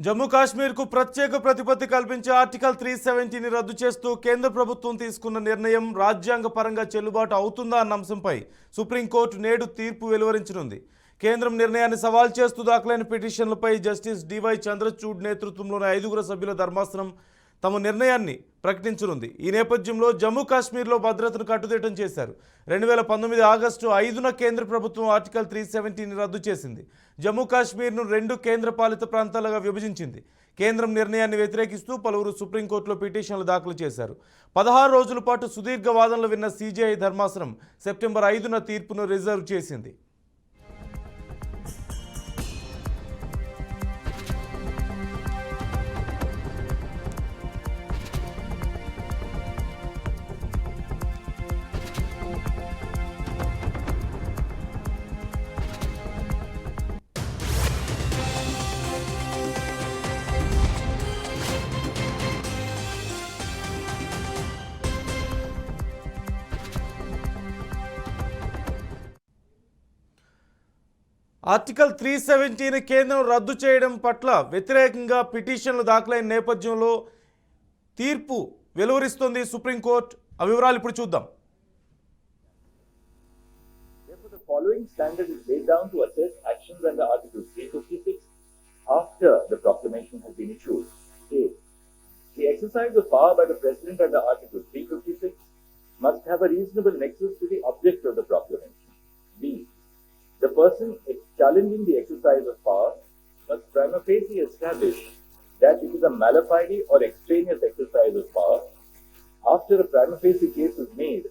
జమ్మూ కాశ్మీర్కు ప్రత్యేక ప్రతిపత్తి కల్పించే ఆర్టికల్ 370ని రద్దు చేస్తూ కేంద్ర ప్రభుత్వం తీసుకున్న నిర్ణయం రాజ్యాంగ పరంగా చెల్లుబాటు అవుతుందా అన్న అంశంపై సుప్రీంకోర్టు నేడు తీర్పు వెలువరించనుంది. కేంద్రం నిర్ణయాన్ని సవాల్ చేస్తూ దాఖలైన పిటిషన్లపై జస్టిస్ డివై చంద్రచూడ్ నేతృత్వంలోని 5 సభ్యుల ధర్మాసనం తమ నిర్ణయాన్ని ప్రకటించనుంది. ఈ నేపథ్యంలో జమ్మూ కాశ్మీర్లో భద్రతను కట్టుదిట్టం చేశారు. 2019 ఆగస్టు 5న కేంద్ర ప్రభుత్వం ఆర్టికల్ 370ని రద్దు చేసింది. జమ్మూ కాశ్మీర్ను 2 కేంద్రపాలిత ప్రాంతాలుగా విభజించింది. కేంద్రం నిర్ణయాన్ని వ్యతిరేకిస్తూ పలువురు సుప్రీంకోర్టులో పిటిషన్లు దాఖలు చేశారు. 16 రోజుల పాటు సుదీర్ఘ వాదనలు విన్న సిజేఐ ధర్మాసనం సెప్టెంబర్ 5న తీర్పును రిజర్వ్ చేసింది. ఆర్టికల్ 370ని కేంద్రం రద్దు చేయడం పట్ల వ్యతిరేకంగా పిటిషన్లు దాఖలైన నేపథ్యంలో తీర్పు వెలువరిస్తోంది సుప్రీంకోర్టు. ఆ వివరాలు ఇప్పుడు చూద్దాం. The following standard is laid down to assess actions under Article 356 after the proclamation has been issued. A. The exercise of power by the President under Article 356 must have a reasonable nexus to the object of the proclamation. B. The person challenging the exercise of power must prima facie establish that it is a mala fide or extraneous exercise of power. After a prima facie case is made,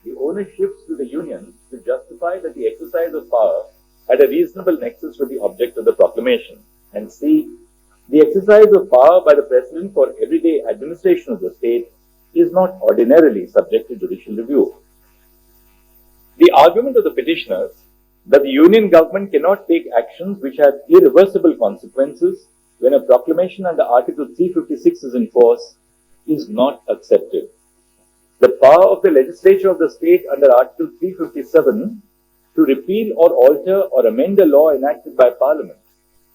the onus shifts to the union to justify that the exercise of power had a reasonable nexus to the object of the proclamation. And C. The exercise of power by the President for everyday administration of the state is not ordinarily subject to judicial review. The argument of the petitioners that the union government cannot take actions which have irreversible consequences when a proclamation under Article 356 is in force is not accepted. The power of the legislature of the state under Article 357 to repeal or alter or amend a law enacted by Parliament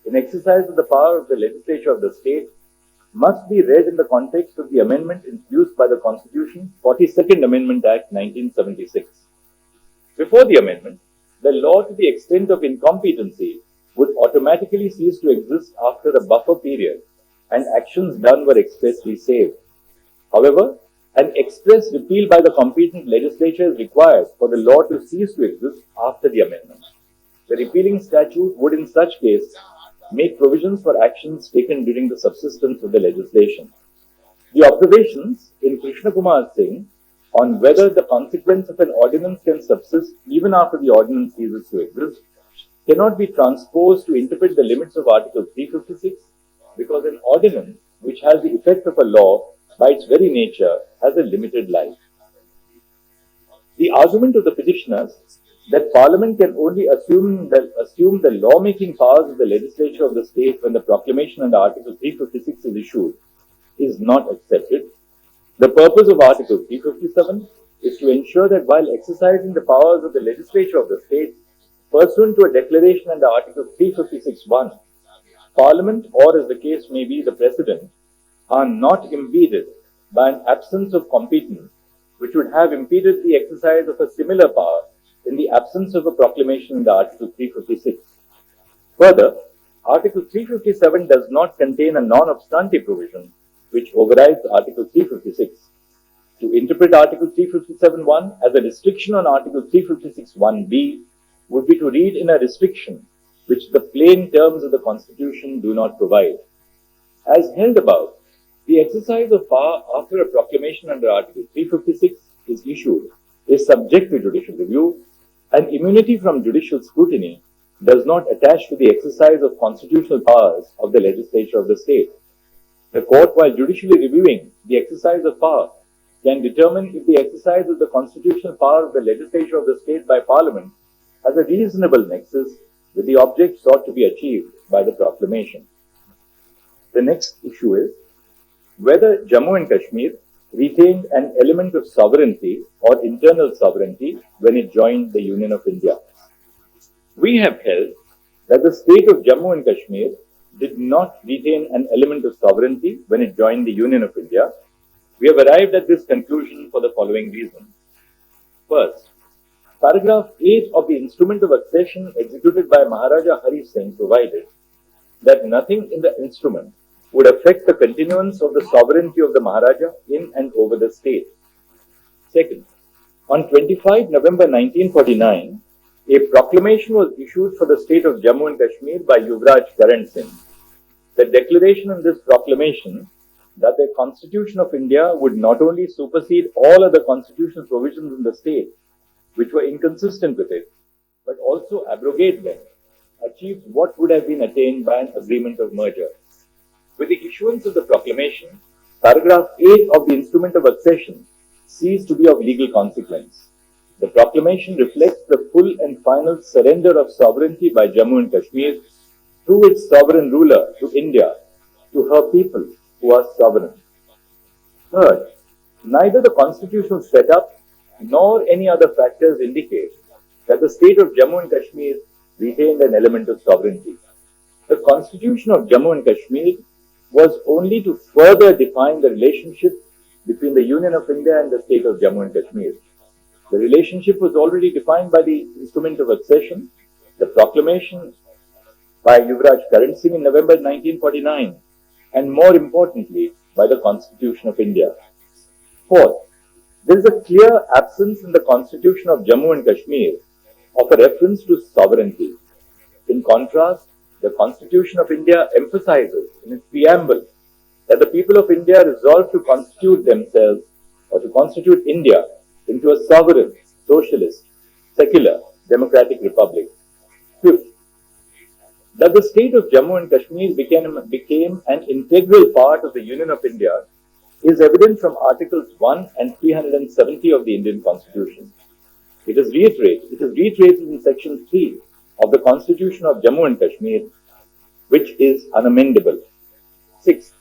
in exercise of the power of the legislature of the state must be read in the context of the amendment introduced by the Constitution, 42nd Amendment Act 1976. Before the amendment, the law to the extent of incompetency would automatically cease to exist after a buffer period and actions done were expressly saved. However, an express repeal by the competent legislature is required for the law to cease to exist after the amendment. The repealing statute would in such case make provisions for actions taken during the subsistence of the legislation. The observations in Krishna Kumar Singh on whether the consequence of an ordinance can subsist even after the ordinance ceases to exist cannot be transposed to interpret the limits of Article 356 because an ordinance which has the effect of a law by its very nature has a limited life. The argument of the petitioners that Parliament can only assume the lawmaking powers of the legislature of the state when the proclamation under Article 356 is issued is not accepted. The purpose of Article 357 is to ensure that while exercising the powers of the legislature of the state pursuant to a declaration under Article 356(1), Parliament, or as the case may be, the President, are not impeded by an absence of competence which would have impeded the exercise of a similar power in the absence of a proclamation under Article 356. Further, Article 357 does not contain a non-obstante provision which overrides Article 356. To interpret Article 357(1) as a restriction on Article 356(1)(b would be to read in a restriction which the plain terms of the Constitution do not provide. As held above, the exercise of power after a proclamation under Article 356 is issued is subject to judicial review, and immunity from judicial scrutiny does not attach to the exercise of constitutional powers of the legislature of the state. The court, while judicially reviewing the exercise of power, can determine if the exercise of the constitutional power of the legislature of the state by Parliament has a reasonable nexus with the object sought to be achieved by the proclamation. The next issue is whether Jammu and Kashmir retained an element of sovereignty or internal sovereignty when it joined the Union of India. We have held that the state of Jammu and Kashmir did not retain an element of sovereignty when it joined the Union of India, we have arrived at this conclusion for the following reasons. First, paragraph 8 of the instrument of accession executed by Maharaja Hari Singh provided that nothing in the instrument would affect the continuance of the sovereignty of the Maharaja in and over the state. Second, on 25 November 1949, a proclamation was issued for the state of Jammu and Kashmir by Yuvraj Karan Singh. The declaration in this proclamation that the Constitution of India would not only supersede all other constitutional provisions in the state which were inconsistent with it, but also abrogate them, achieved what would have been attained by an agreement of merger. With the issuance of the proclamation, paragraph 8 of the instrument of accession ceased to be of legal consequence. The proclamation reflects the full and final surrender of sovereignty by Jammu and Kashmir through its sovereign ruler to India, to her people who are sovereign. Third, neither the constitutional setup nor any other factors indicate that the state of Jammu and Kashmir retained an element of sovereignty. The Constitution of Jammu and Kashmir was only to further define the relationship between the Union of India and the state of Jammu and Kashmir. The relationship was already defined by the instrument of accession, the proclamation by Yuvraj Karan Singh in November 1949, and more importantly, by the Constitution of India. Fourth, there is a clear absence in the Constitution of Jammu and Kashmir of a reference to sovereignty. In contrast, the Constitution of India emphasizes in its preamble that the people of India resolve to constitute themselves or to constitute India into a sovereign, socialist, secular, democratic republic. Fifth, that the state of Jammu and Kashmir became an integral part of the Union of India is evident from Articles 1 and 370 of the Indian Constitution. It is reiterated in Section 3 of the Constitution of Jammu and Kashmir, which is unamendable. Sixth,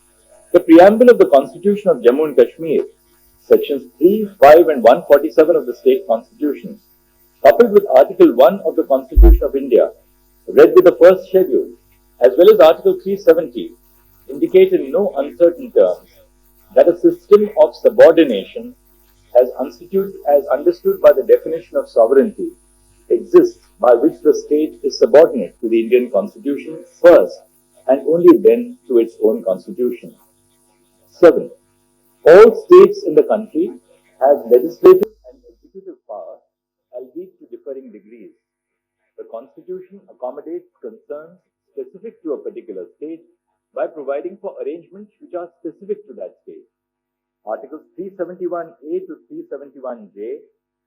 the preamble of the Constitution of Jammu and Kashmir, Sections 3, 5 and 147 of the state constitution, coupled with Article 1 of the Constitution of India, read with the first schedule, as well as Article 370, indicate in no uncertain terms that a system of subordination as understood by the definition of sovereignty exists by which the state is subordinate to the Indian Constitution first and only then to its own Constitution. 7. All states in the country have legislative and executive power, albeit to differing degrees. The Constitution accommodates concerns specific to a particular state by providing for arrangements which are specific to that state. Articles 371A to 371J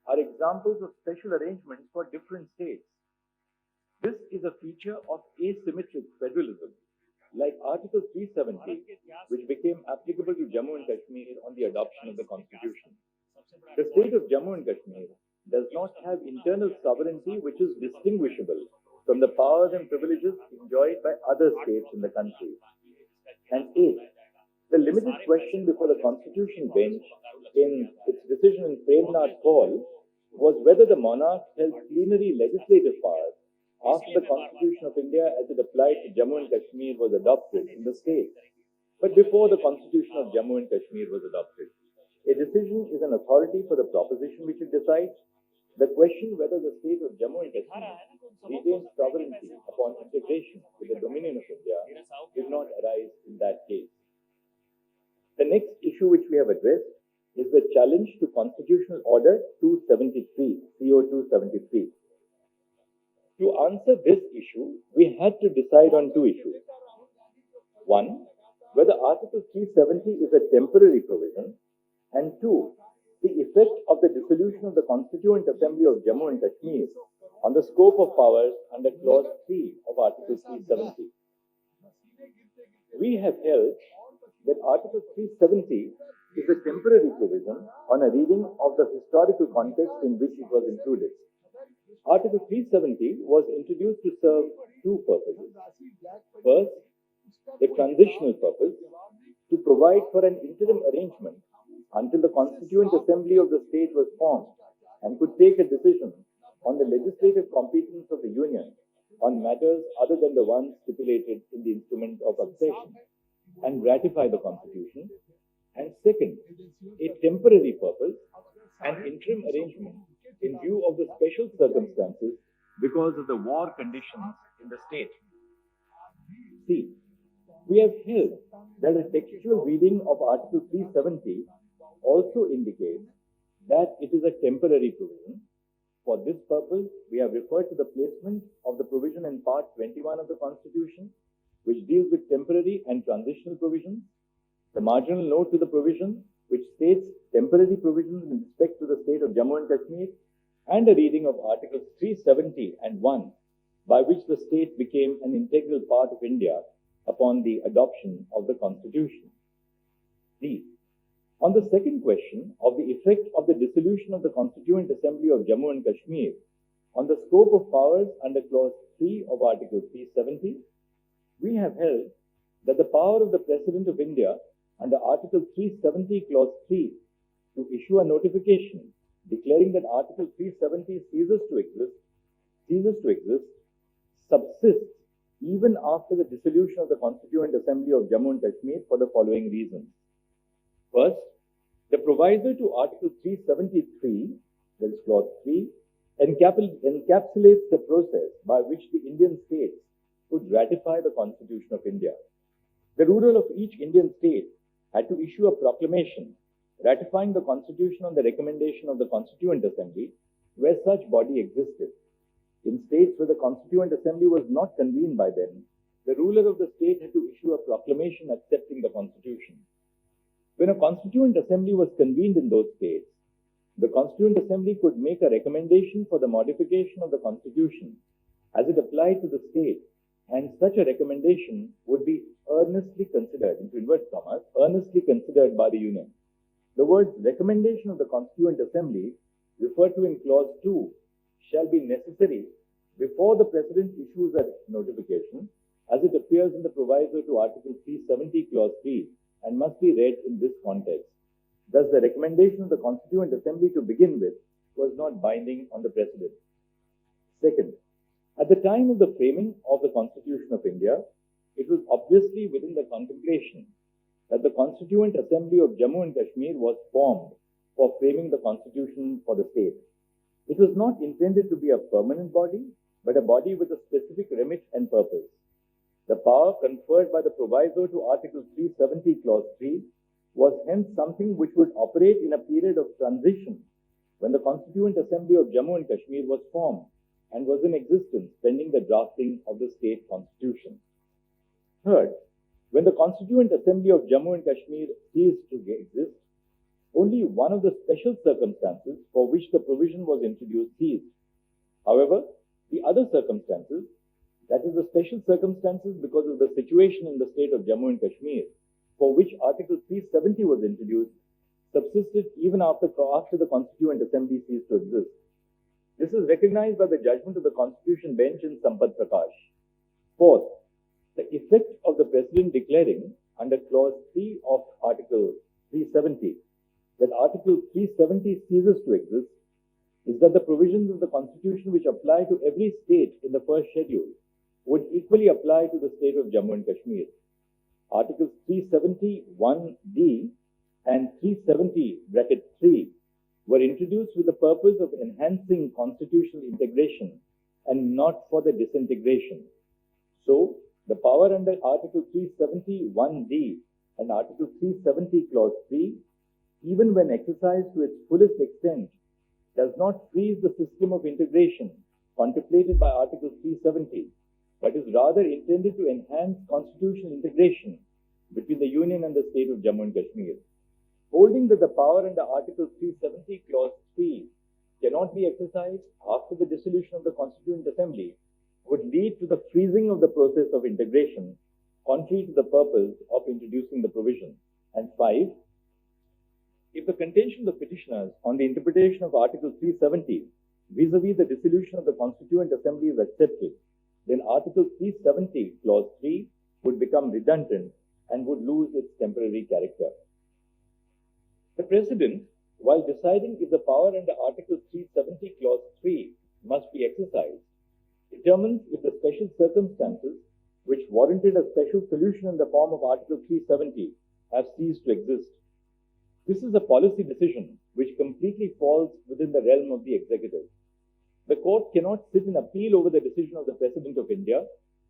are examples of special arrangements for different states. This is a feature of asymmetric federalism, like Article 370, which became applicable to Jammu and Kashmir on the adoption of the Constitution. The state of Jammu and Kashmir does not have internal sovereignty which is distinguishable from the powers and privileges enjoyed by other states in the country. And 8. The limited question before the Constitution bench in its decision in Premnath Call was whether the monarch held plenary legislative powers after the Constitution of India as it applied to Jammu and Kashmir was adopted in the state, but before the Constitution of Jammu and Kashmir was adopted. A decision is an authority for the proposition which it decides. The question whether the state of Jammu and Kashmir retains sovereignty upon integration with the dominion of India did not arise in that case. The next issue which we have addressed is the challenge to Constitutional Order 273, CO 273. To answer this issue, we had to decide on two issues. One, whether Article 370 is a temporary provision, and two, the effect of the dissolution of the Constituent Assembly of Jammu and Kashmir on the scope of powers under Clause 3 of Article 370. We have held that Article 370 is a temporary provision on a reading of the historical context in which it was included. Article 370 was introduced to serve two purposes. First, the transitional purpose, to provide for an interim arrangement until the Constituent Assembly of the state was formed and could take a decision on the legislative competence of the Union on matters other than the ones stipulated in the instrument of accession and ratify the Constitution. And second, a temporary purpose, an interim arrangement in view of the special circumstances because of the war conditions in the state. C. We have held that a textual reading of Article 370 also indicates that it is a temporary provision. For this purpose, we have referred to the placement of the provision in Part 21 of the Constitution, which deals with temporary and transitional provisions, the marginal note to the provision, which states temporary provisions in respect to the state of Jammu and Kashmir, and a reading of Articles 370 and 1, by which the state became an integral part of India upon the adoption of the Constitution. D. On the second question of the effect of the dissolution of the Constituent Assembly of Jammu and Kashmir on the scope of powers under Clause 3 of Article 370, we have held that the power of the President of India under Article 370 Clause 3 to issue a notification declaring that Article 370 ceases to exist, subsists even after the dissolution of the Constituent Assembly of Jammu and Kashmir for the following reasons. First, the proviso to Article 373, that is Clause 3, encapsulates the process by which the Indian states could ratify the Constitution of India. The ruler of each Indian state had to issue a proclamation ratifying the Constitution on the recommendation of the Constituent Assembly where such body existed. In states where the Constituent Assembly was not convened by them, the ruler of the state had to issue a proclamation accepting the Constitution. When a Constituent Assembly was convened in those states, the Constituent Assembly could make a recommendation for the modification of the Constitution as it applied to the state, and such a recommendation would be earnestly considered, into inverted commas, earnestly considered by the Union. The words recommendation of the Constituent Assembly referred to in Clause 2 shall be necessary before the President issues a notification, as it appears in the proviso to Article 370 Clause 3, and must be read in this context. Thus, the recommendation of the Constituent Assembly to begin with was not binding on the President. Second, at the time of the framing of the Constitution of India, it was obviously within the contemplation that the Constituent Assembly of Jammu and Kashmir was formed for framing the Constitution for the state. It was not intended to be a permanent body, but a body with a specific remit and purpose. The power conferred by the proviso to Article 370 Clause 3 was hence something which would operate in a period of transition when the Constituent Assembly of Jammu and Kashmir was formed and was in existence pending the drafting of the state constitution. Third, when the Constituent Assembly of Jammu and Kashmir ceased to exist, only one of the special circumstances for which the provision was introduced ceased. However, the other circumstances, that is the special circumstances because of the situation in the state of Jammu and Kashmir, for which Article 370 was introduced, subsisted even after the Constituent Assembly ceased to exist. This is recognized by the judgment of the Constitution Bench in Sampat Prakash. Fourth, the effect of the President declaring under Clause 3 of Article 370 that Article 370 ceases to exist is that the provisions of the Constitution which apply to every state in the first schedule would equally apply to the state of Jammu and Kashmir. Articles 370(1)(d) and 370(3) were introduced with the purpose of enhancing constitutional integration and not for the disintegration. So, the power under Article 370(1)(d) and Article 370 Clause 3, even when exercised to its fullest extent, does not freeze the system of integration contemplated by Article 370, but is rather intended to enhance constitutional integration between the Union and the state of Jammu and Kashmir. Holding that the power under Article 370 Clause 3 cannot be exercised after the dissolution of the Constituent Assembly would lead to the freezing of the process of integration, contrary to the purpose of introducing the provision. And 5, if the contention of the petitioners on the interpretation of Article 370 vis-a-vis the dissolution of the Constituent Assembly is accepted, then Article 370 Clause 3 would become redundant and would lose its temporary character. The President, while deciding if the power under Article 370 Clause 3 must be exercised, determines if the special special circumstances which warranted a special solution in the form of Article 370 have ceased to exist. This is a policy decision which completely falls within the realm of the executive. The court cannot sit and appeal over the decision of the President of India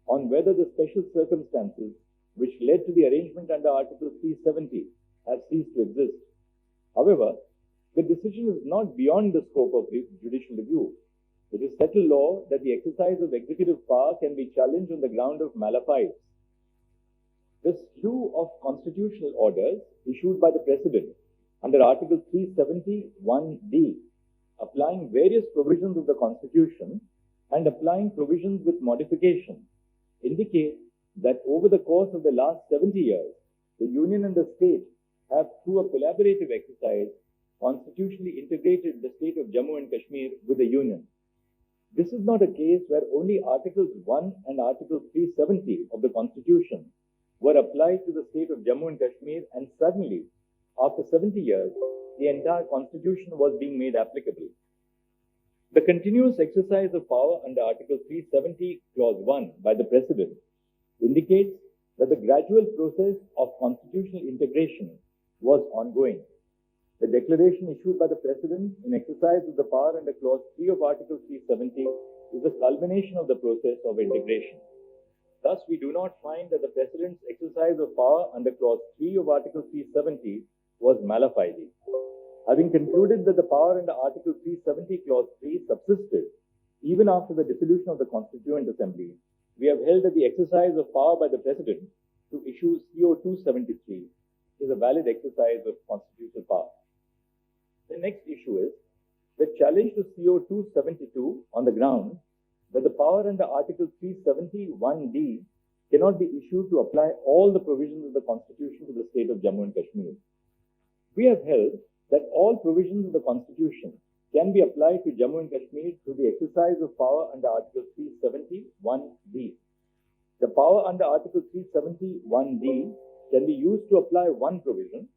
on whether the special circumstances which led to the arrangement under Article 370 have ceased to exist. However, the decision is not beyond the scope of judicial review. It is settled law that the exercise of executive power can be challenged on the ground of malafide. The slew of constitutional orders issued by the President under Article 371D, applying various provisions of the Constitution and applying provisions with modification, indicate that over the course of the last 70 years, the Union and the state have, through a collaborative exercise, constitutionally integrated the state of Jammu and Kashmir with the Union. This is not a case where only Articles 1 and Article 370 of the Constitution were applied to the state of Jammu and Kashmir, and suddenly, after 70 years, the entire Constitution was being made applicable. The continuous exercise of power under Article 370, Clause 1 by the President indicates that the gradual process of constitutional integration was ongoing. The declaration issued by the President in exercise of the power under Clause 3 of Article 370 is the culmination of the process of integration. Thus, we do not find that the President's exercise of power under Clause 3 of Article 370 was mala fide. Having concluded that the power under Article 370 Clause 3 subsisted even after the dissolution of the Constituent Assembly, we have held that the exercise of power by the President to issue CO 273 is a valid exercise of constitutional power. The next issue is the challenge to CO 272 on the ground that the power under Article 371D cannot be issued to apply all the provisions of the Constitution to the state of Jammu and Kashmir. We have held that all provisions of the Constitution can be applied to Jammu and Kashmir through the exercise of power under Article 371D. The power under Article 371D can be used to apply one provision,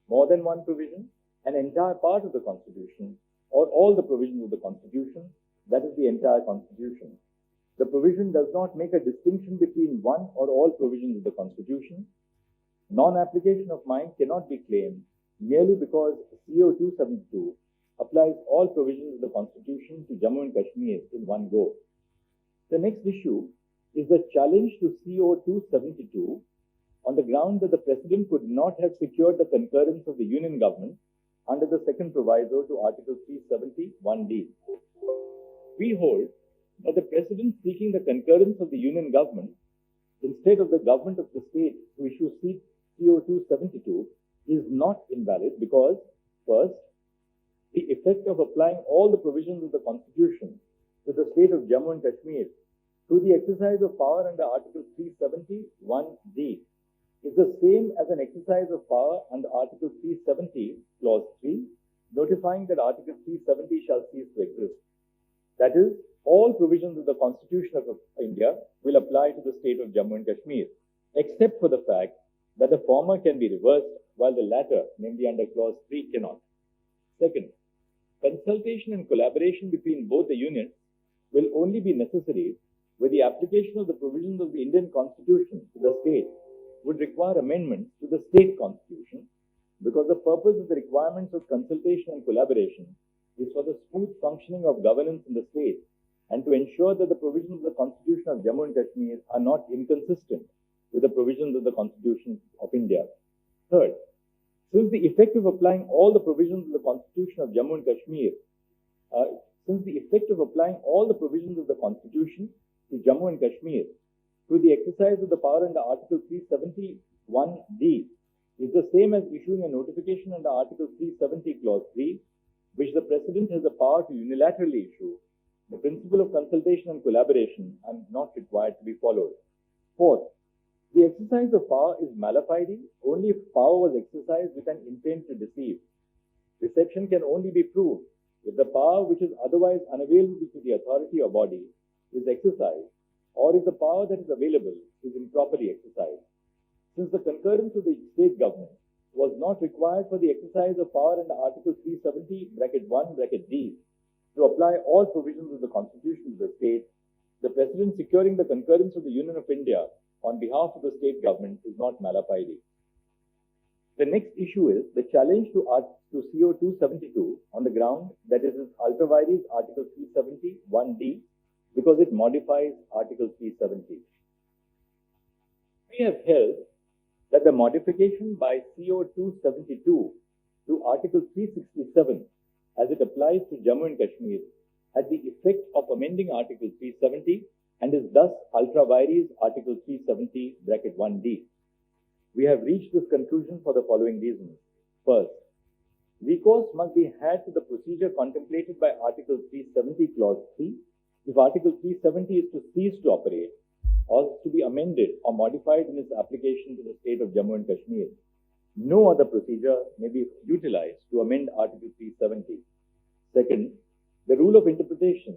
more than one provision, an entire part of the Constitution, or all the provisions of the Constitution, that is the entire Constitution. The provision does not make a distinction between one or all provisions of the Constitution. Non-application of mind cannot be claimed merely because CO 272 applies all provisions of the Constitution to Jammu and Kashmir in one go. The next issue is the challenge to CO 272 on the ground that the President could not have secured the concurrence of the Union government under the second proviso to Article 371D. We hold that the President seeking the concurrence of the Union government instead of the government of the state to issue CO 272 is not invalid because, first, the effect of applying all the provisions of the Constitution to the state of Jammu and Kashmir through the exercise of power under Article 371D is the same as an exercise of power under Article 370, Clause 3, notifying that Article 370 shall cease to exist. That is, all provisions of the Constitution of India will apply to the state of Jammu and Kashmir, except for the fact that the former can be reversed while the latter, namely under Clause 3, cannot. Second, consultation and collaboration between both the unions will only be necessary where the application of the provisions of the Indian Constitution to the state would require amendments to the state constitution, because the purpose of the requirements of consultation and collaboration is for the smooth functioning of governance in the state and to ensure that the provisions of the Constitution of Jammu and Kashmir are not inconsistent with the provisions of the Constitution of India. Third, since the effect of applying all the provisions of the Constitution of Jammu and Kashmir, to Jammu and Kashmir through the exercise of the power under Article 371D is the same as issuing a notification under Article 370 Clause 3, which the President has the power to unilaterally issue. The principle of consultation and collaboration are not required to be followed. Fourth, the exercise of power is mala fide only if power was exercised with an intent to deceive. Deception can only be proved if the power which is otherwise unavailable to the authority or body is exercised, or if the power that is available is improperly exercised. Since the concurrence of the state government was not required for the exercise of power under Article 370(1)(d) to apply all provisions of the Constitution to the state, the President securing the concurrence of the Union of India on behalf of the state government is not mala fide. The next issue is the challenge to CO 272 on the ground that it is ultra vires Article 370 1D because it modifies Article 370. We have held that the modification by CO 272 to Article 367 as it applies to Jammu and Kashmir had the effect of amending Article 370 and is thus ultra vires Article 370 bracket 1D. We have reached this conclusion for the following reasons. First, recourse must be had to the procedure contemplated by Article 370 Clause 3 if Article 370 is to cease to operate or to be amended or modified in its application to the state of Jammu and Kashmir. No other procedure may be utilized to amend Article 370. Second, the rule of interpretation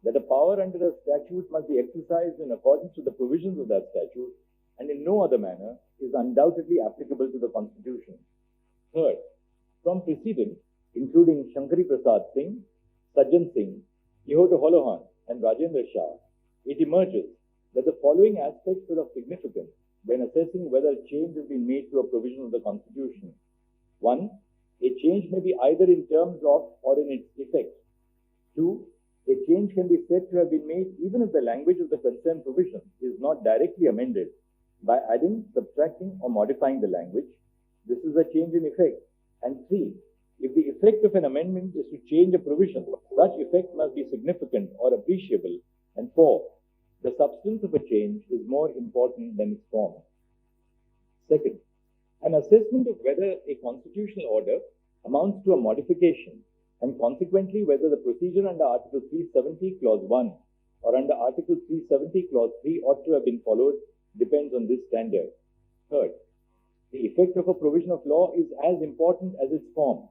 that a power under a statute must be exercised in accordance with the provisions of that statute and in no other manner is undoubtedly applicable to the Constitution. Third, from precedent, including Shankari Prasad Singh, Sajjan Singh, Yehoto Holohan, and Rajendra Shah, it emerges that the following aspects are of significance when assessing whether a change has been made to a provision of the Constitution. 1. A change may be either in terms of or in its effect. 2. A change can be said to have been made even if the language of the concerned provision is not directly amended by adding, subtracting, or modifying the language. This is a change in effect. And 3. If the effect of an amendment is to change a provision, such effect must be significant or appreciable. And 4. The substance of a change is more important than its form. Second, an assessment of whether a constitutional order amounts to a modification and consequently whether the procedure under Article 370 Clause 1 or under Article 370 Clause 3 ought to have been followed depends on this standard. Third, the effect of a provision of law is as important as its form.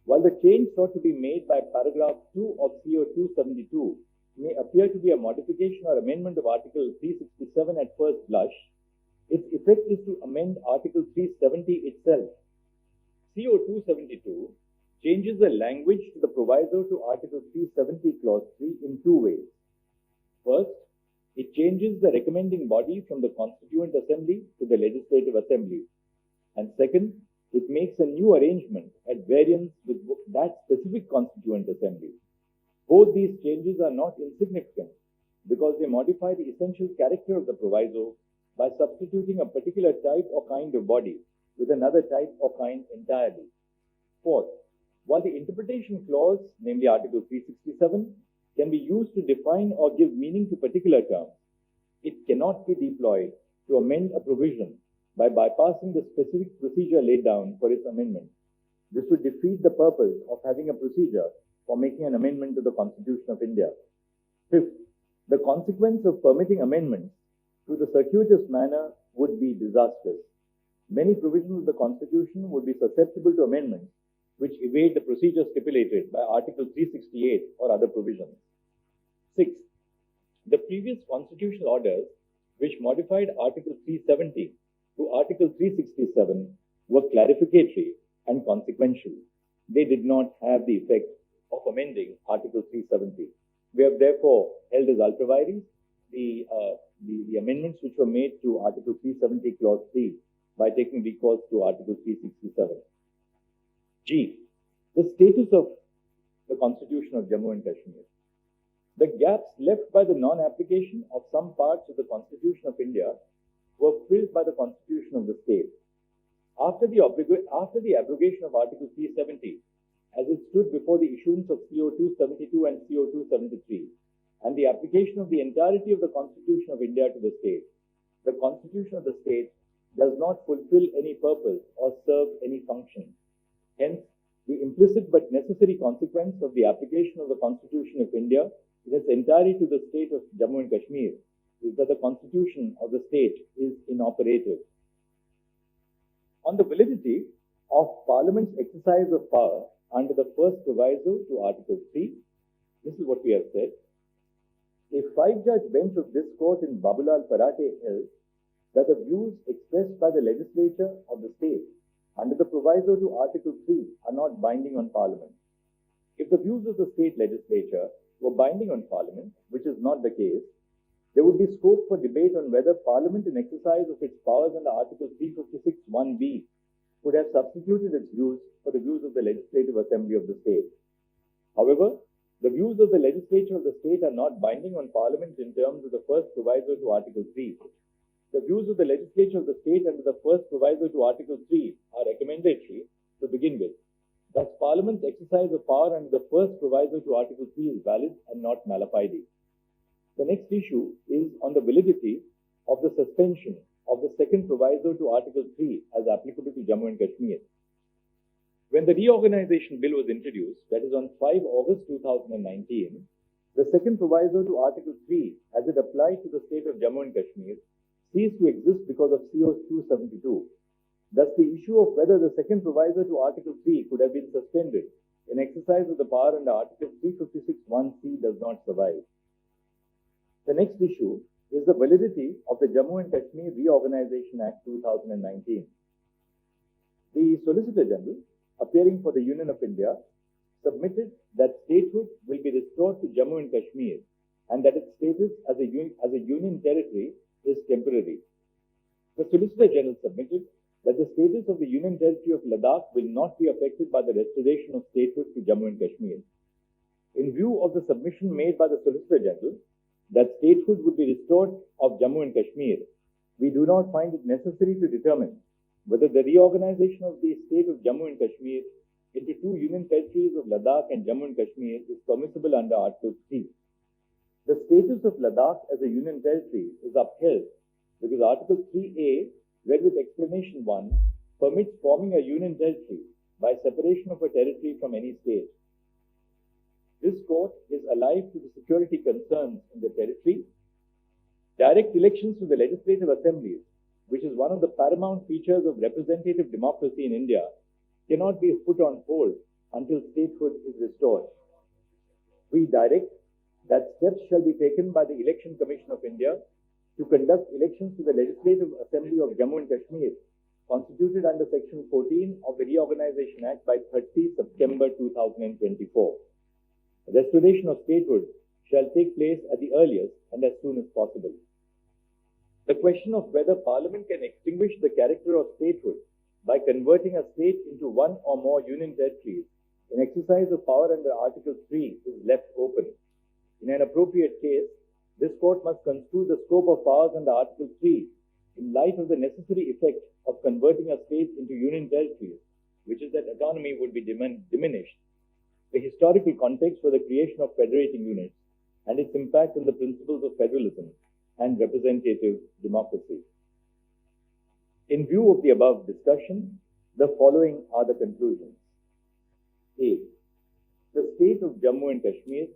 While the change sought to be made by paragraph 2 of CO 272 may appear to be a modification or amendment of Article 367 at first blush, its effect is to amend Article 370 itself. CO 272 changes the language to the proviso to Article 370 Clause 3 in two ways. First, it changes the recommending body from the Constituent Assembly to the Legislative Assembly. And second, it makes a new arrangement at variance with that specific Constituent Assembly. Both these changes are not insignificant because they modify the essential character of the proviso by substituting a particular type or kind of body with another type or kind entirely. Fourth, while the interpretation clause, namely Article 367, can be used to define or give meaning to particular terms, it cannot be deployed to amend a provision by bypassing the specific procedure laid down for its amendment. This would defeat the purpose of having a procedure for making an amendment to the Constitution of India. Fifth, the consequence of permitting amendments through the circuitous manner would be disastrous. Many provisions of the Constitution would be susceptible to amendments which evade the procedure stipulated by Article 368 or other provisions. Sixth, the previous constitutional orders which modified Article 370 to Article 367 were clarificatory and consequential. They did not have the effect of amending Article 370. We have therefore held as ultra vires the amendments which were made to Article 370 Clause 3 by taking recourse to Article 367. G. The status of the Constitution of Jammu and Kashmir. The gaps left by the non-application of some parts of the Constitution of India were filled by the Constitution of the state. After the abrogation of Article 370, as it stood before the issuance of CO 272 and CO 273, and the application of the entirety of the Constitution of India to the state, the Constitution of the state does not fulfill any purpose or serve any function. Hence, the implicit but necessary consequence of the application of the Constitution of India in its entirety to the state of Jammu and Kashmir is that the Constitution of the state is inoperative. On the validity of Parliament's exercise of power under the first proviso to Article 3, this is what we have said. A five-judge bench of this court in Babulal Parate held that the views expressed by the legislature of the state under the proviso to Article 3 are not binding on Parliament. If the views of the state legislature were binding on Parliament, which is not the case, there would be scope for debate on whether Parliament, in exercise of its powers under Article 356(1)(b), could have substituted its views for the views of the Legislative Assembly of the state. However, the views of the legislature of the state are not binding on Parliament in terms of the first proviso to Article 3. The views of the legislature of the state under the first proviso to Article 3 are recommendatory to begin with. Thus, Parliament's exercise of power under the first proviso to Article 3 is valid and not mala fide. The next issue is on the validity of the suspension of the second proviso to Article 3 as applicable to Jammu and Kashmir. When the reorganization bill was introduced, that is on 5 August 2019, the second proviso to Article 3, as it applied to the state of Jammu and Kashmir, ceased to exist because of CO 272. Thus, the issue of whether the second proviso to Article 3 could have been suspended in exercise of the power under Article 356(1)(c) does not survive. The next issue is the validity of the Jammu and Kashmir Reorganization Act 2019. The Solicitor General, appearing for the Union of India, submitted that statehood will be restored to Jammu and Kashmir and that its status as a union territory is temporary. The Solicitor General submitted that the status of the Union Territory of Ladakh will not be affected by the restoration of statehood to Jammu and Kashmir. In view of the submission made by the Solicitor General that statehood would be restored of Jammu and Kashmir, we do not find it necessary to determine whether the reorganization of the state of Jammu and Kashmir into two union territories of Ladakh and Jammu and Kashmir is permissible under Article 3. The status of Ladakh as a union territory is upheld because Article 3A, read with explanation 1, permits forming a union territory by separation of a territory from any state. This court is alive to the security concerns in the territory. Direct elections to the legislative assemblies, which is one of the paramount features of representative democracy in India, cannot be put on hold until statehood is restored. We direct that steps shall be taken by the Election Commission of India to conduct elections to the Legislative Assembly of Jammu and Kashmir, constituted under Section 14 of the Reorganization Act by 30 September 2024. Restoration of statehood shall take place at the earliest and as soon as possible. The question of whether Parliament can extinguish the character of statehood by converting a state into one or more union territories in exercise of power under Article 3 is left open. In an appropriate case, this court must construe the scope of powers under Article 3 in light of the necessary effect of converting a state into union territories, which is that autonomy would be diminished, the historical context for the creation of federating units, and its impact on the principles of federalism and representative democracy. In view of the above discussion, the following are the conclusions. A. The state of Jammu and Kashmir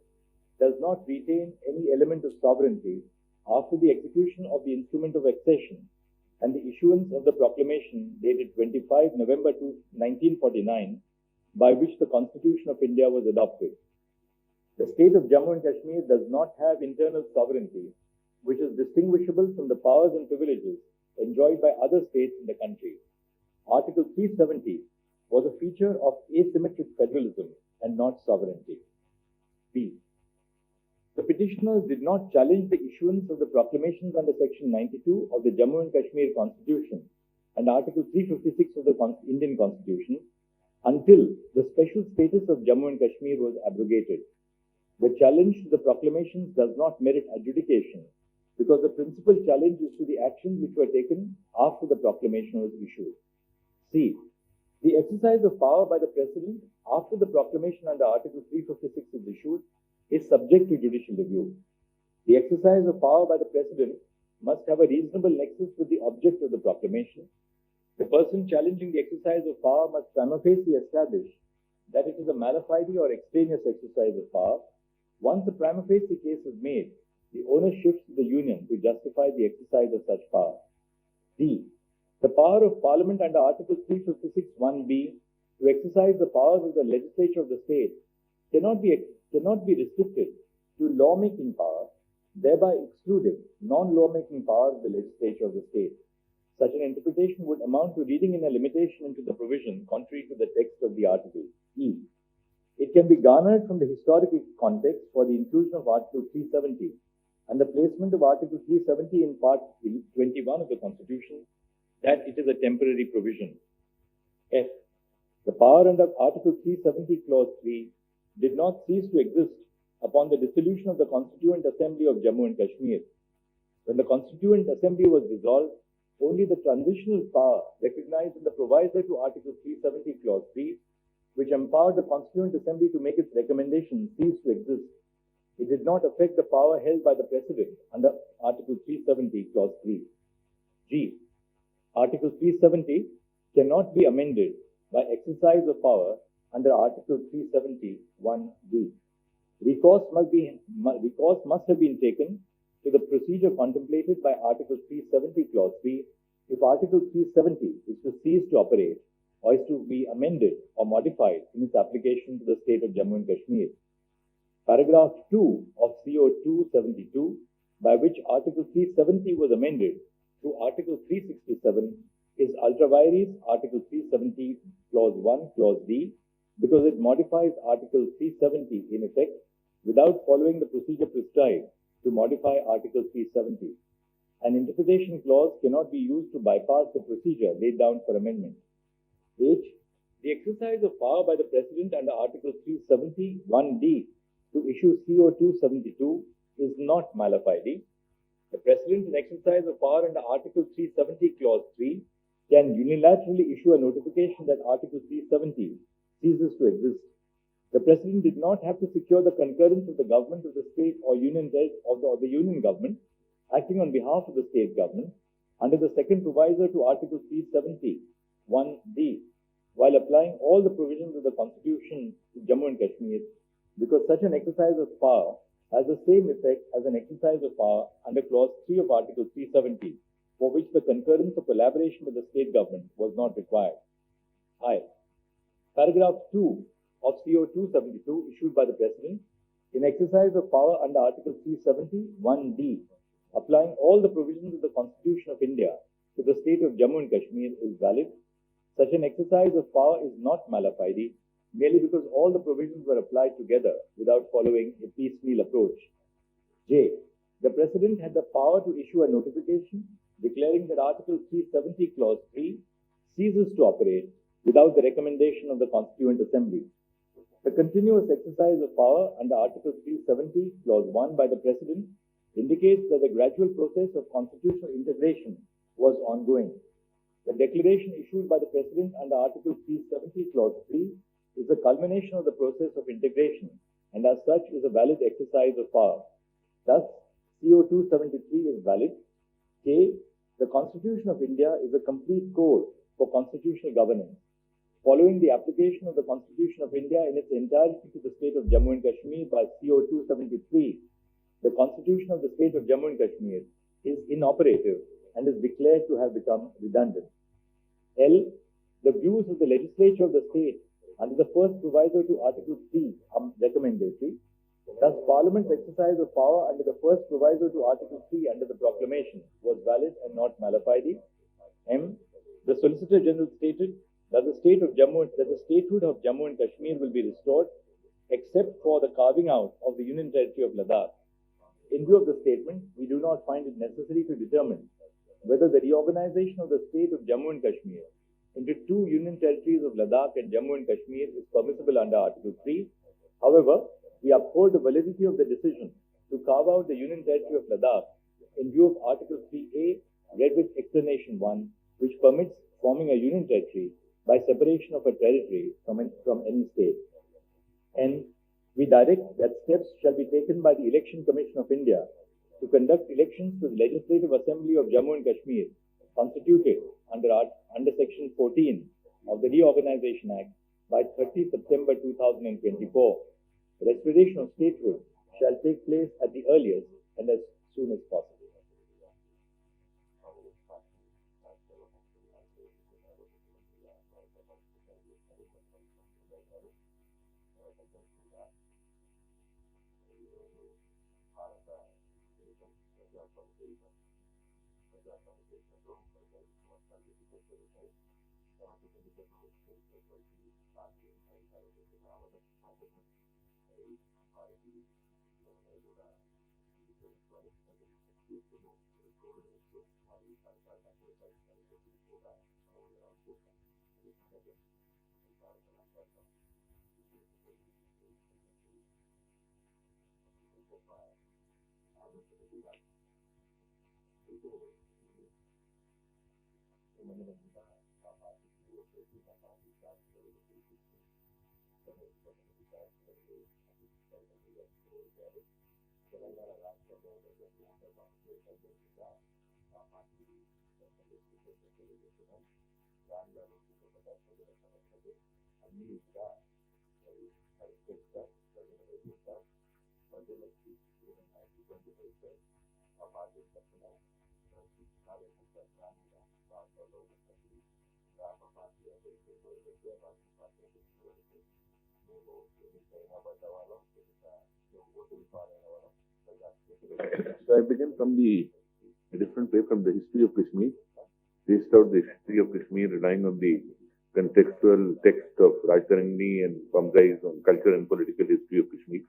does not retain any element of sovereignty after the execution of the instrument of accession and the issuance of the proclamation dated 25 November 1949, by which the Constitution of India was adopted. The state of Jammu and Kashmir does not have internal sovereignty, which is distinguishable from the powers and privileges enjoyed by other states in the country. Article 370 was a feature of asymmetric federalism and not sovereignty. B. The petitioners did not challenge the issuance of the proclamations under Section 92 of the Jammu and Kashmir Constitution and Article 356 of the Indian Constitution until the special status of Jammu and Kashmir was abrogated. The challenge to the proclamations does not merit adjudication because the principal challenge is to the actions which were taken after the proclamation was issued. C. The exercise of power by the President after the proclamation under Article 356 is issued is subject to judicial review. The exercise of power by the President must have a reasonable nexus with the object of the proclamation. The person challenging the exercise of power must prima facie establish that it is a mala fide or extraneous exercise of power. Once a prima facie case is made, the onus shifts to the Union to justify the exercise of such power. D. The power of Parliament under Article 356(1)(b) to exercise the powers of the legislature of the state cannot be restricted to lawmaking power, thereby excluding non-lawmaking power of the legislature of the state. Such an interpretation would amount to reading in a limitation into the provision contrary to the text of the article. E. It can be garnered from the historical context for the inclusion of Article 370 and the placement of Article 370 in Part 21 of the Constitution that it is a temporary provision. F. The power under Article 370 Clause 3 did not cease to exist upon the dissolution of the Constituent Assembly of Jammu and Kashmir. When the Constituent Assembly was dissolved, only the transitional power recognized in the proviso to Article 370 Clause 3, which empowered the Constituent Assembly to make its recommendations, ceased to exist. It did not affect the power held by the President under Article 370 Clause 3. G. Article 370 cannot be amended by exercise of power under Article 370(1)(b). Recourse must have been taken to the procedure contemplated by Article 370 Clause 3 if Article 370 is to cease to operate or is to be amended or modified in its application to the state of Jammu and Kashmir. Paragraph 2 of CO 272, by which Article 370 was amended through Article 367, is ultra vires Article 370 Clause 1, Clause D, because it modifies Article 370 in effect without following the procedure prescribed to modify Article 370. An interpretation clause cannot be used to bypass the procedure laid down for amendment. H. The exercise of power by the President under Article 370(1)(d) to issue CO 272 is not mala fide. The President, in exercise of power under Article 370 Clause 3, can unilaterally issue a notification that Article 370 ceases to exist. The President did not have to secure the concurrence of the government of the state or union of the union government acting on behalf of the state government under the second proviso to Article 370(1)(d) while applying all the provisions of the Constitution to Jammu and Kashmir, because such an exercise of power has the same effect as an exercise of power under Clause 3 of Article 370, for which the concurrence or collaboration with the state government was not required. I. Paragraph 2 of CO 272 issued by the President in exercise of power under Article 370(1)(d), applying all the provisions of the Constitution of India to the state of Jammu and Kashmir is valid. Such an exercise of power is not mala fide, merely because all the provisions were applied together without following a piecemeal approach. J. The President had the power to issue a notification declaring that Article 370 Clause 3 ceases to operate without the recommendation of the Constituent Assembly. The continuous exercise of power under Article 370 Clause 1 by the President indicates that the gradual process of constitutional integration was ongoing. The declaration issued by the President under Article 370 Clause 3 is the culmination of the process of integration and as such is a valid exercise of power. Thus, CO 273 is valid. K. The Constitution of India is a complete code for constitutional governance. Following the application of the Constitution of India in its entirety to the state of Jammu and Kashmir by CO 273, the Constitution of the state of Jammu and Kashmir is inoperative and is declared to have become redundant. L. The views of the legislature of the state under the first proviso to Article 3 are recommendatory. Thus, Parliament's exercise of power under the first proviso to Article 3 under the proclamation was valid and not mala fide. M. The Solicitor General stated that the statehood of Jammu and Kashmir will be restored except for the carving out of the Union Territory of Ladakh. In view of the statement, we do not find it necessary to determine whether the reorganization of the state of Jammu and Kashmir into two union territories of Ladakh and Jammu and Kashmir is permissible under Article 3. However, we uphold the validity of the decision to carve out the Union Territory of Ladakh in view of Article 3A, read with explanation 1, which permits forming a Union Territory by separation of a territory from any state. And we direct that steps shall be taken by the Election Commission of India to conduct elections to the Legislative Assembly of Jammu and Kashmir, constituted under Section 14 of the Reorganization Act by 30 September 2024. The restoration of statehood shall take place at the earliest and as soon as possible. So I begin from a different way from the history of Kashmir. Traced out the history of Kashmir, relying on the contextual text of Rajtarangni and Bamzai's on culture and political history of Kashmir.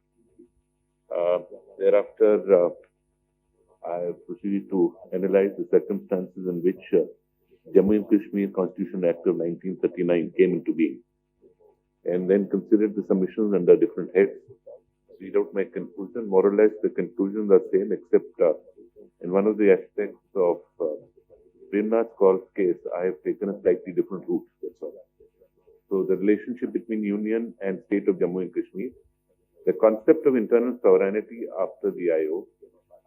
Thereafter, I proceeded to analyze the circumstances in which Jammu and Kashmir Constitution Act of 1939 came into being, and then considered the submissions under different heads. Read out my conclusion. More or less, the conclusions are same, except in one of the aspects of Premnath Kaul's case, I have taken a slightly different route. That's all. So, the relationship between Union and State of Jammu and Kashmir, the concept of internal sovereignty after the IO.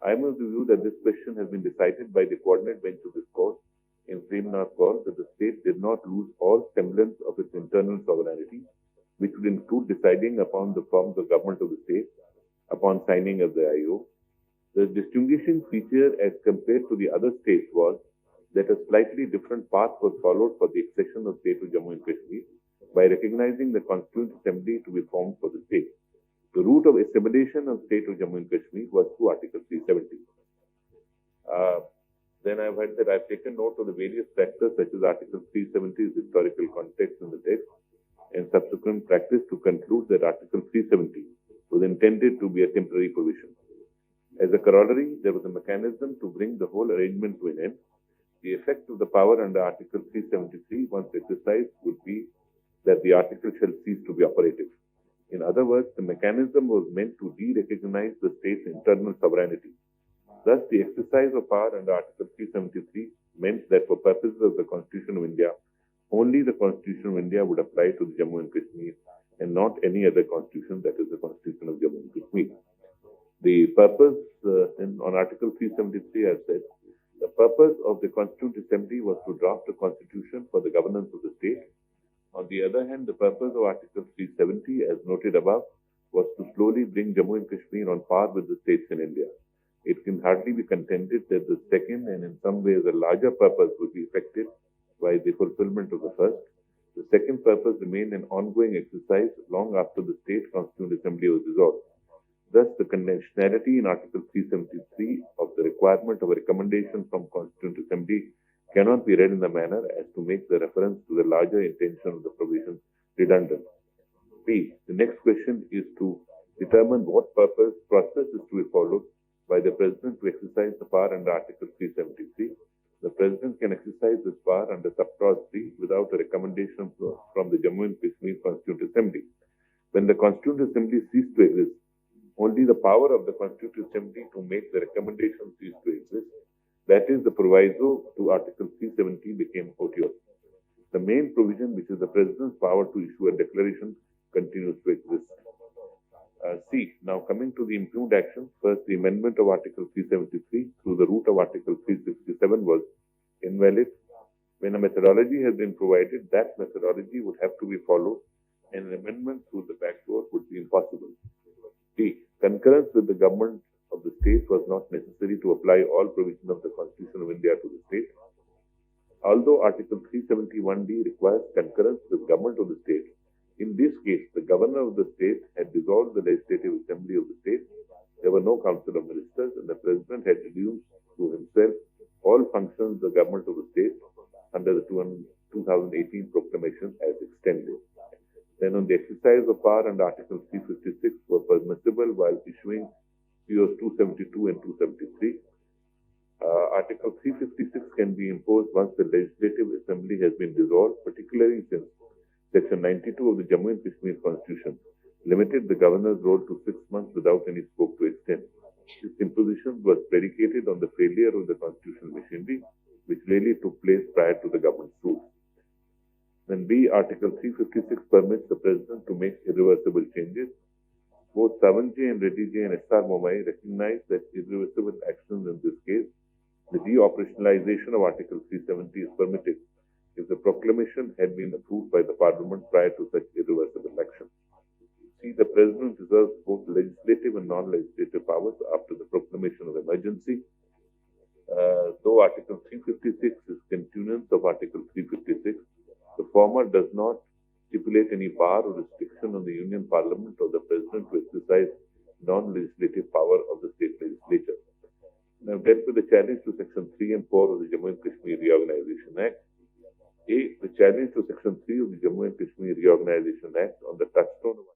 I am of the view that this question has been decided by the coordinate bench of this court in Premnath Kaul that the state did not lose all semblance of its internal sovereignty, which would include deciding upon the forms of government of the state upon signing of the IO. The distinguishing feature as compared to the other states was that a slightly different path was followed for the accession of state of Jammu and Kashmir by recognizing the Constituent Assembly to be formed for the state. The route of assimilation of state of Jammu and Kashmir was through Article 370. Then I've taken note of the various factors such as Article 370's historical context in the text and subsequent practice to conclude that Article 370 was intended to be a temporary provision. As a corollary, there was a mechanism to bring the whole arrangement to an end. The effect of the power under Article 373, once exercised, would be that the article shall cease to be operative. In other words, the mechanism was meant to de-recognize the state's internal sovereignty. Thus, the exercise of power under Article 373 meant that for purposes of the Constitution of India, only the Constitution of India would apply to the Jammu and Kashmir and not any other constitution, that is the Constitution of Jammu and Kashmir. The purpose on Article 373, I said, the purpose of the Constituent Assembly was to draft a constitution for the governance of the state. On the other hand, the purpose of Article 370, as noted above, was to slowly bring Jammu and Kashmir on par with the states in India. It can hardly be contended that the second and in some ways a larger purpose would be effected by the fulfillment of the first. The second purpose remained an ongoing exercise long after the State Constituent Assembly was dissolved. Thus, the conditionality in Article 373 of the requirement of a recommendation from Constituent Assembly cannot be read in the manner as to make the reference to the larger intention of the provision redundant. B. The next question is to determine what process is to be followed by the President to exercise the power under Article 373. The President can exercise this power under subclause 3 without a recommendation from the Jammu and Kashmir Constituent Assembly. When the Constituent Assembly ceased to exist, only the power of the Constituent Assembly to make the recommendation ceased to exist. That is, the proviso to Article 370 became otious. The main provision, which is the President's power to issue a declaration, continues to exist. C. Now coming to the impugned action, first the amendment of Article 373 through the route of Article 367 was invalid. When a methodology has been provided, that methodology would have to be followed and an amendment through the back door would be impossible. D. Concurrence with the government of the state was not necessary to apply all provisions of the Constitution of India to the state. Although Article 371D requires concurrence with government of the state, in this case, the governor of the state had dissolved the legislative assembly of the state. There were no council of ministers, and the president had reduced to himself all functions of the government of the state under the 2018 proclamation as extended. Then, on the exercise of power under Article 356 were permissible while issuing POs 272 and 273. Article 356 can be imposed once the legislative assembly has been dissolved, particularly since Section 92 of the Jammu and Kashmir Constitution limited the governor's role to 6 months without any scope to extend. This imposition was predicated on the failure of the constitutional machinery, which really took place prior to the government's rule. Then B, Article 356 permits the President to make irreversible changes. Both 7J and Reddy J and S.R. Momai recognize that irreversible actions in this case, the de-operationalization of Article 370 is permitted if the proclamation had been approved by the Parliament prior to such irreversible action. See, the President reserves both legislative and non-legislative powers after the proclamation of emergency. Though Article 356 is continuance of Article 356, the former does not stipulate any bar or restriction on the Union Parliament or the President to exercise non-legislative power of the state legislature. Now, dealt with the challenge to Section 3 and 4 of the Jammu and Kashmir Reorganization Act. A, the challenge to Section 3 of the Jammu and Kashmir Reorganization Act on the touchstone of